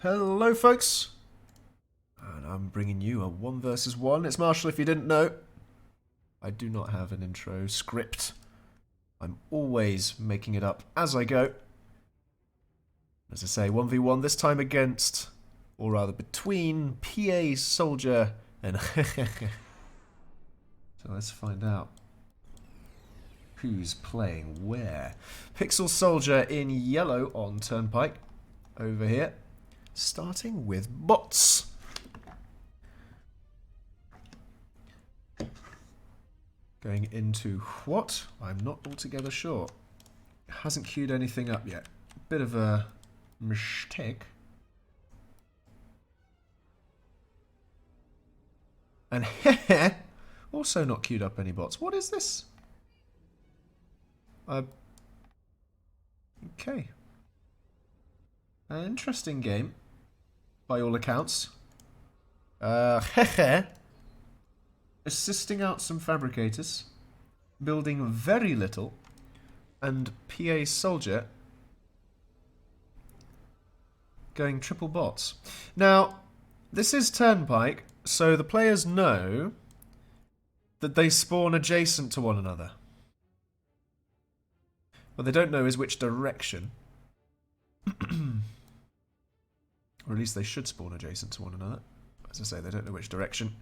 Hello folks, and I'm bringing you a 1 versus 1. It's Marshall if you didn't know. I do not have an intro script. I'm always making it up as I go. As I say, 1v1 this time against, or rather between, PA Soldier and So let's find out who's playing where. Pixel Soldier in yellow on Turnpike over here. Starting with bots. Going into what? I'm not altogether sure. It hasn't queued anything up yet. Bit of a mistake. And also not queued up any bots. What is this? Okay. An interesting game. By all accounts. Assisting out some fabricators. Building very little. And PA Soldier going triple bots. Now, this is Turnpike, so the players know that they spawn adjacent to one another. What they don't know is which direction. Or at least they should spawn adjacent to one another. As I say, they don't know which direction.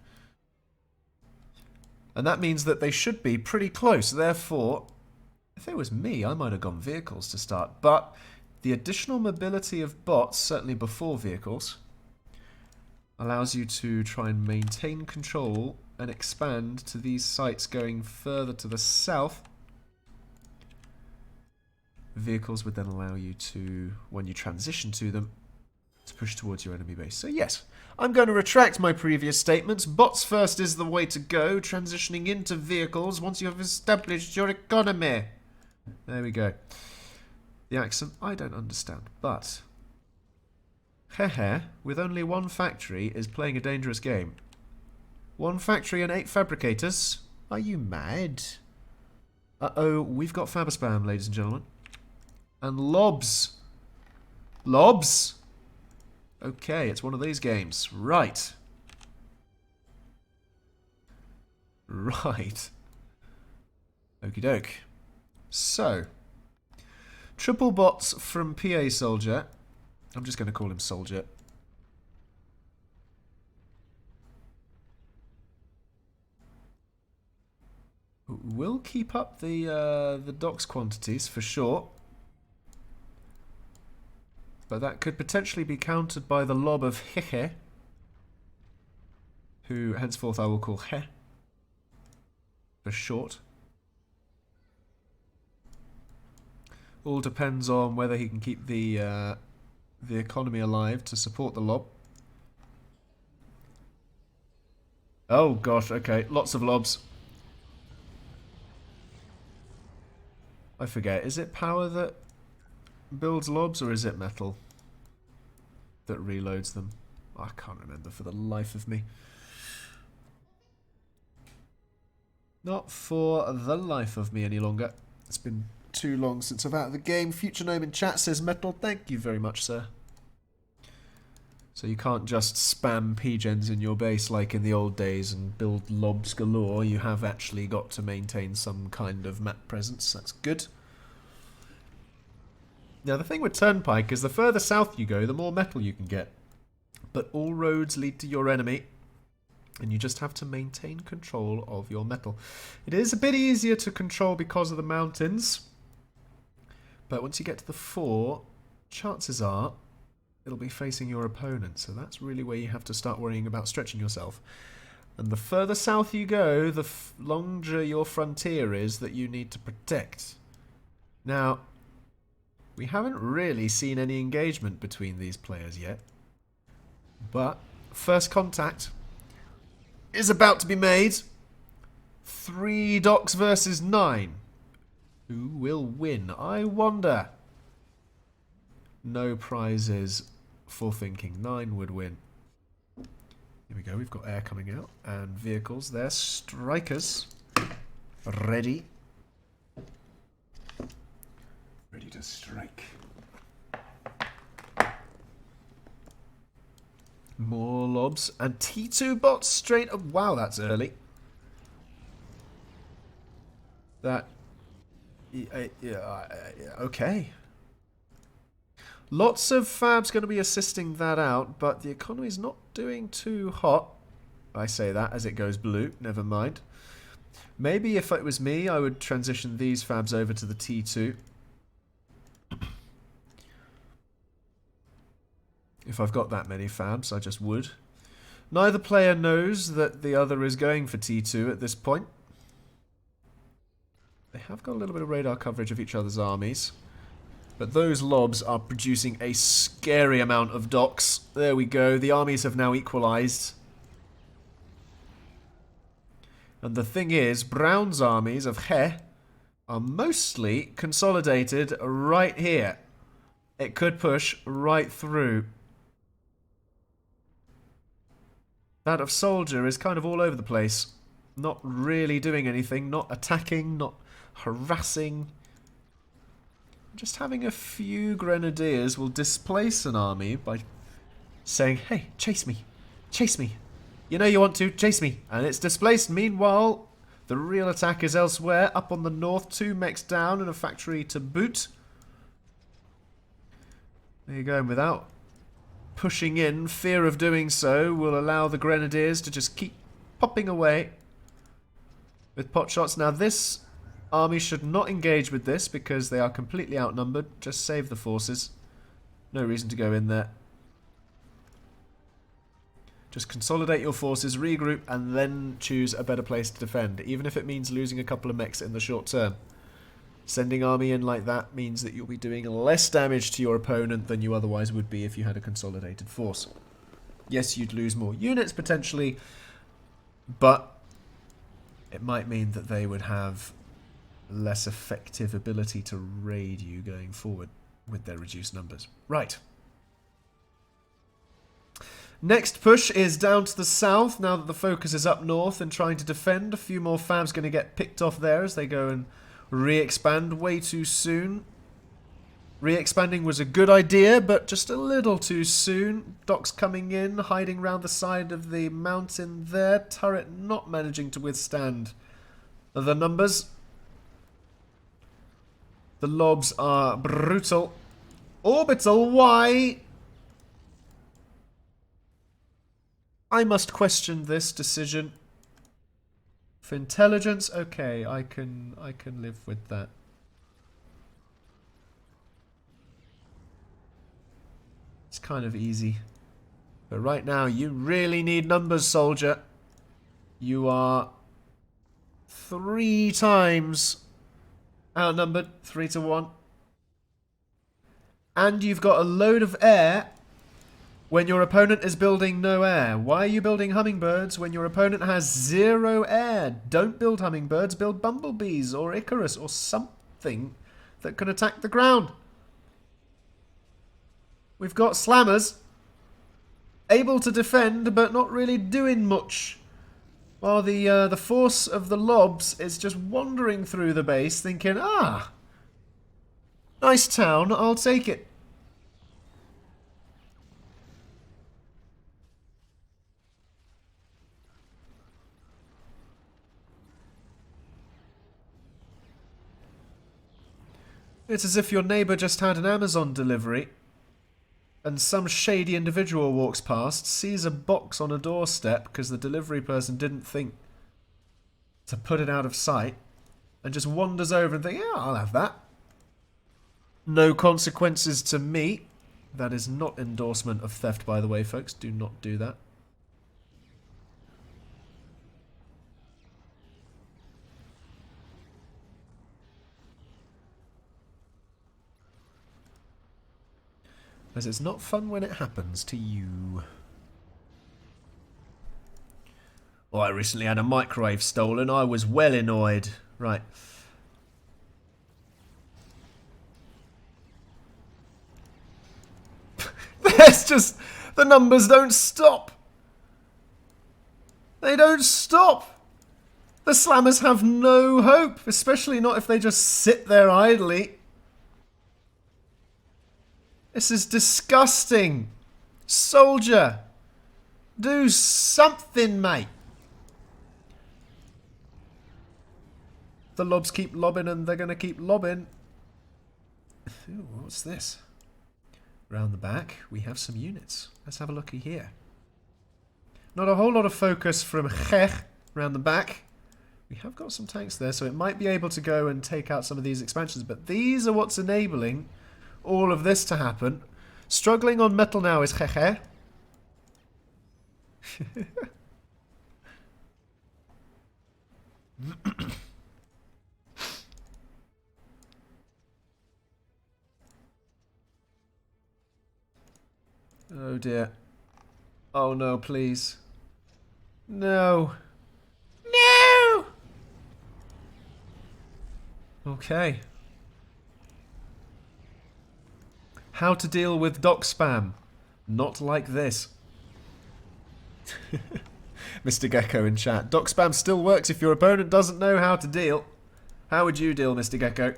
And that means that they should be pretty close. Therefore, if it was me, I might have gone vehicles to start. But the additional mobility of bots, certainly before vehicles, allows you to try and maintain control and expand to these sites going further to the south. Vehicles would then allow you to, when you transition to them, to push towards your enemy base. So yes, I'm going to retract my previous statements. Bots first is the way to go, transitioning into vehicles once you have established your economy. There we go. The accent, I don't understand, but Heiheih, with only one factory, is playing a dangerous game. 1 factory and 8 fabricators? Are you mad? Uh-oh, we've got Faberspam, ladies and gentlemen. And lobs. Lobs? Okay, it's one of these games. Right. Right. Okie doke. So, triple bots from PA Soldier. I'm just going to call him Soldier. We'll keep up the docks quantities for sure. But that could potentially be countered by the lob of Heiheih, who henceforth I will call He for short. All depends on whether he can keep the economy alive to support the lob. Oh gosh, okay, lots of lobs. I forget, is it power that builds lobs, or is it metal that reloads them? I can't remember for the life of me. Not for the life of me any longer. It's been too long since I've out of the game. Future Gnome in chat says metal. Thank you very much, sir. So you can't just spam P-gens in your base like in the old days and build lobs galore. You have actually got to maintain some kind of map presence. That's good. Now, the thing with Turnpike is the further south you go, the more metal you can get. But all roads lead to your enemy, and you just have to maintain control of your metal. It is a bit easier to control because of the mountains, but once you get to the 4, chances are it'll be facing your opponent, so that's really where you have to start worrying about stretching yourself. And the further south you go, the longer your frontier is that you need to protect. Now, we haven't really seen any engagement between these players yet. But first contact is about to be made. 3 docks versus 9. Who will win? I wonder. No prizes for thinking 9 would win. Here we go, we've got air coming out. And vehicles, they're strikers. Ready. Ready to strike. More lobs. And T2 bots straight up. Wow, that's early. That... okay. Lots of fabs going to be assisting that out, but the economy's not doing too hot. I say that as it goes blue. Never mind. Maybe if it was me, I would transition these fabs over to the T2. If I've got that many fabs, I just would. Neither player knows that the other is going for T2 at this point. They have got a little bit of radar coverage of each other's armies. But those lobs are producing a scary amount of docks. There we go. The armies have now equalized. And the thing is, Brown's armies of Heiheih are mostly consolidated right here. It could push right through. That of Soldier is kind of all over the place. Not really doing anything, not attacking, not harassing. Just having a few grenadiers will displace an army by saying, hey, chase me, chase me. You know you want to, chase me. And it's displaced. Meanwhile, the real attack is elsewhere. Up on the north, 2 mechs down and a factory to boot. There you go. And without pushing in, fear of doing so will allow the grenadiers to just keep popping away with pot shots. Now this army should not engage with this because they are completely outnumbered. Just save the forces. No reason to go in there. Just consolidate your forces, regroup, and then choose a better place to defend, even if it means losing a couple of mechs in the short term. Sending army in like that means that you'll be doing less damage to your opponent than you otherwise would be if you had a consolidated force. Yes, you'd lose more units potentially, but it might mean that they would have less effective ability to raid you going forward with their reduced numbers. Right. Next push is down to the south, now that the focus is up north and trying to defend. A few more fabs going to get picked off there as they go and re-expand way too soon. Re-expanding was a good idea, but just a little too soon. Docks coming in, hiding round the side of the mountain there. Turret not managing to withstand the numbers. The lobs are brutal. Orbital, why? I must question this decision. For intelligence, okay, I can live with that. It's kind of easy. But right now, you really need numbers, soldier. You are 3 times outnumbered, 3 to 1. And you've got a load of air when your opponent is building no air. Why are you building hummingbirds when your opponent has 0 air? Don't build hummingbirds, build bumblebees or Icarus or something that can attack the ground. We've got slammers, able to defend but not really doing much. While the force of the lobs is just wandering through the base thinking, ah, nice town, I'll take it. It's as if your neighbour just had an Amazon delivery and some shady individual walks past, sees a box on a doorstep because the delivery person didn't think to put it out of sight, and just wanders over and thinks, yeah, I'll have that. No consequences to me. That is not endorsement of theft, by the way, folks. Do not do that. Because it's not fun when it happens to you. Oh, I recently had a microwave stolen. I was well annoyed. Right. There's just... the numbers don't stop. They don't stop. The slammers have no hope. Especially not if they just sit there idly. This is disgusting. Soldier, Do something, mate. The lobs keep lobbing and they're going to keep lobbing. Ooh, what's this? Round the back, we have some units. Let's have a looky here. Not a whole lot of focus from Heiheih round the back. We have got some tanks there, so it might be able to go and take out some of these expansions. But these are what's enabling all of this to happen. Struggling on metal now is Heiheih. Oh dear. Oh no, please. No. No! Okay. How to deal with dock spam. Not like this. Mr. Gecko in chat. Dock spam still works if your opponent doesn't know how to deal. How would you deal, Mr. Gecko?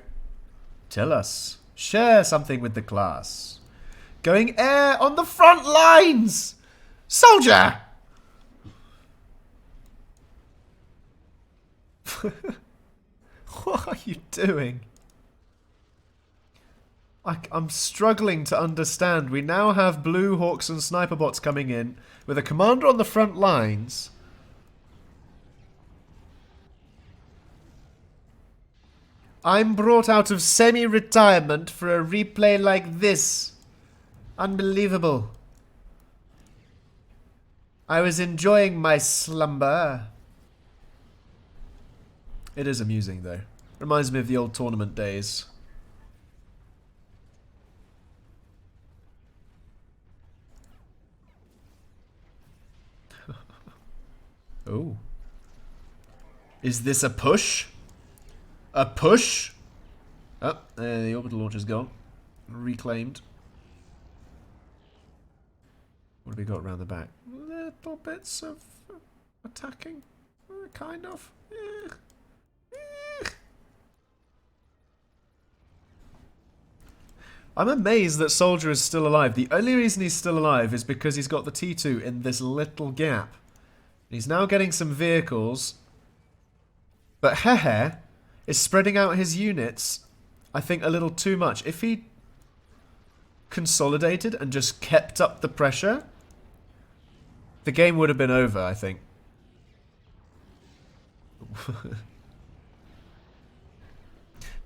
Tell us. Share something with the class. Going air on the front lines! Soldier! What are you doing? I'm struggling to understand. We now have blue hawks and sniper bots coming in with a commander on the front lines. I'm brought out of semi-retirement for a replay like this. Unbelievable. I was enjoying my slumber. It is amusing though. Reminds me of the old tournament days. Oh. Is this a push? A push? Oh, the orbital launcher's gone. Reclaimed. What have we got around the back? Little bits of attacking. Kind of. I'm amazed that Soldier is still alive. The only reason he's still alive is because he's got the T2 in this little gap. He's now getting some vehicles. But Heiheih is spreading out his units, I think, a little too much. If he consolidated and just kept up the pressure, the game would have been over, I think.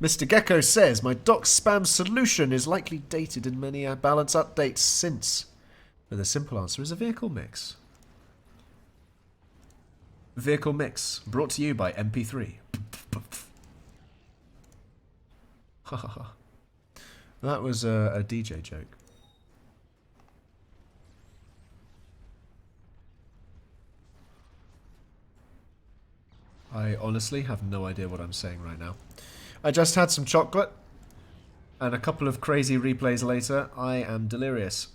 Mr. Gecko says, my dock spam solution is likely dated in many balance updates since. But the simple answer is a vehicle mix. Vehicle mix, brought to you by MP3. That was a DJ joke. I honestly have no idea what I'm saying right now. I just had some chocolate, and a couple of crazy replays later, I am delirious.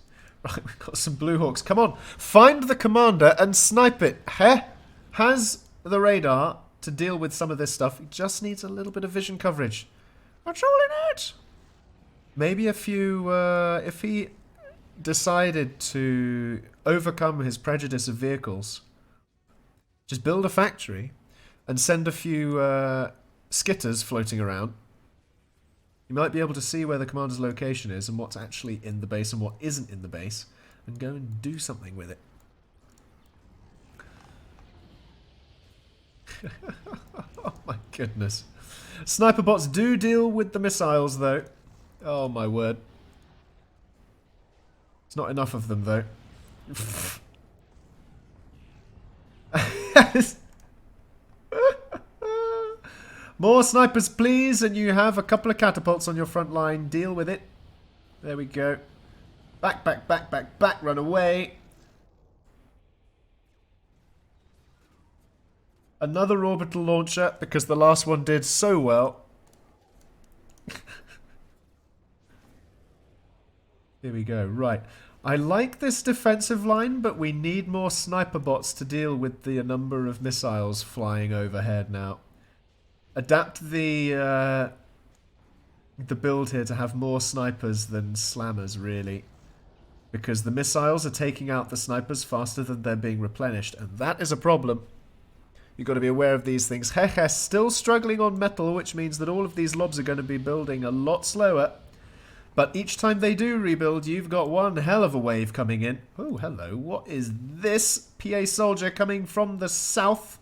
Right, we've got some Blue Hawks. Come on, find the commander and snipe it. Heiheih has the radar to deal with some of this stuff. He just needs a little bit of vision coverage. That's all in it. Maybe a few, if he decided to overcome his prejudice of vehicles, just build a factory and send a few skitters floating around. You might be able to see where the commander's location is and what's actually in the base and what isn't in the base, and go and do something with it. Oh my goodness. Sniper bots do deal with the missiles though. Oh my word. It's not enough of them though. More snipers please, and you have a couple of catapults on your front line. Deal with it. There we go. Back, back, back, back, back, run away. Another orbital launcher, because the last one did so well. Here we go, right. I like this defensive line, but we need more sniper bots to deal with the number of missiles flying overhead now. Adapt the build here to have more snipers than slammers, really. because the missiles are taking out the snipers faster than they're being replenished, and that is a problem. You've got to be aware of these things. Heiheih still struggling on metal, which means that all of these lobs are going to be building a lot slower. But each time they do rebuild, you've got one hell of a wave coming in. Oh, hello. What is this? PA soldier coming from the south.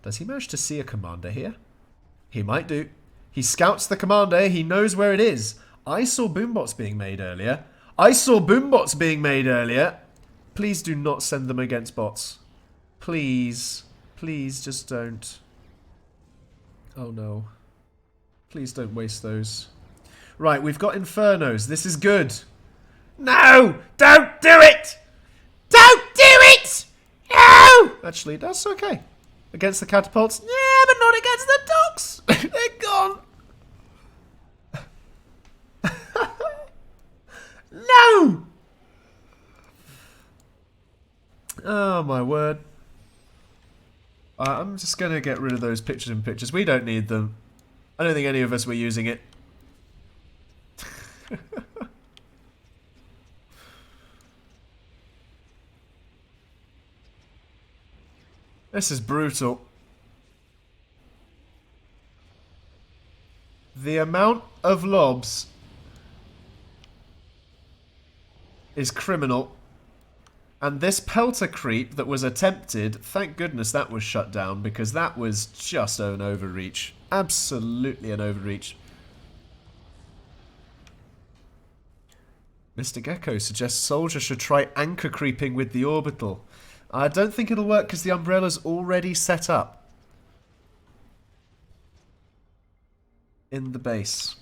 Does he manage to see a commander here? He might do. He scouts the commander. He knows where it is. I saw boombots being made earlier. Please do not send them against bots. Please. Please just don't. Oh no. Please don't waste those. Right, we've got infernos. This is good. No! Don't do it! Don't do it! No! Actually, that's okay. Against the catapults? Yeah, but not against the dogs! They're gone. No! Oh, my word. I'm just going to get rid of those pictures in pictures. We don't need them. I don't think any of us were using it. This is brutal. The amount of lobs is criminal. And this pelter creep that was attempted, thank goodness that was shut down, because that was just an overreach. Absolutely an overreach. Mr. Gecko suggests soldier should try anchor creeping with the orbital. I don't think it'll work because the umbrella's already set up in the base.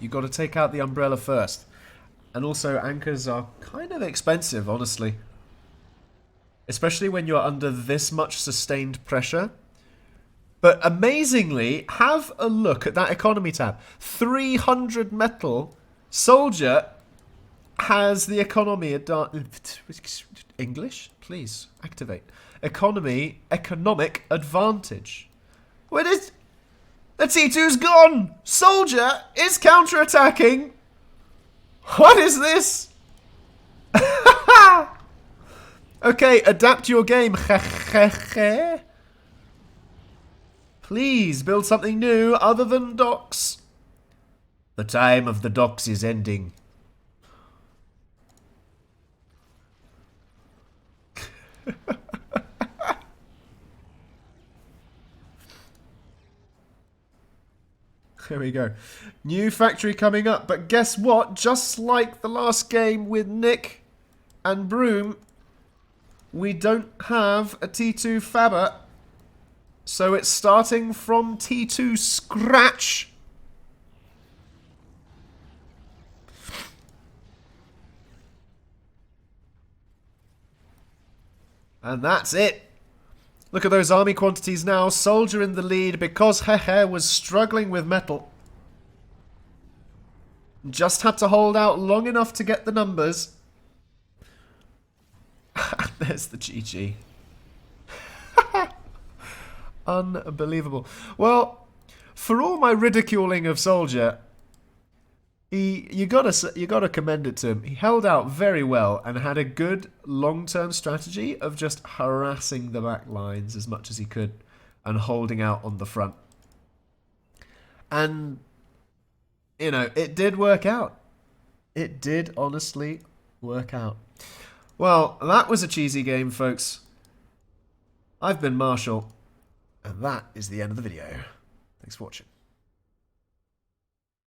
You've got to take out the umbrella first. And also, anchors are kind of expensive, honestly. Especially when you're under this much sustained pressure. But amazingly, have a look at that economy tab. 300 metal. Soldier has the economy... English? Please, activate. Economic advantage. What is... The T2's gone! Soldier is counter-attacking! What is this? Okay, adapt your game. Please build something new other than docks. The time of the docks is ending. There we go. New factory coming up. But guess what? Just like the last game with Nick and Broom, we don't have a T2 Fabber. So it's starting from T2 scratch. And that's it. Look at those army quantities now. Soldier in the lead because Heiheih was struggling with metal. Just had to hold out long enough to get the numbers. There's the GG. Unbelievable. Well, for all my ridiculing of Soldier, you gotta commend it to him. He held out very well and had a good long-term strategy of just harassing the back lines as much as he could and holding out on the front. And, you know, it did work out. It did honestly work out. Well, that was a cheesy game, folks. I've been Marshall, and that is the end of the video. Thanks for watching.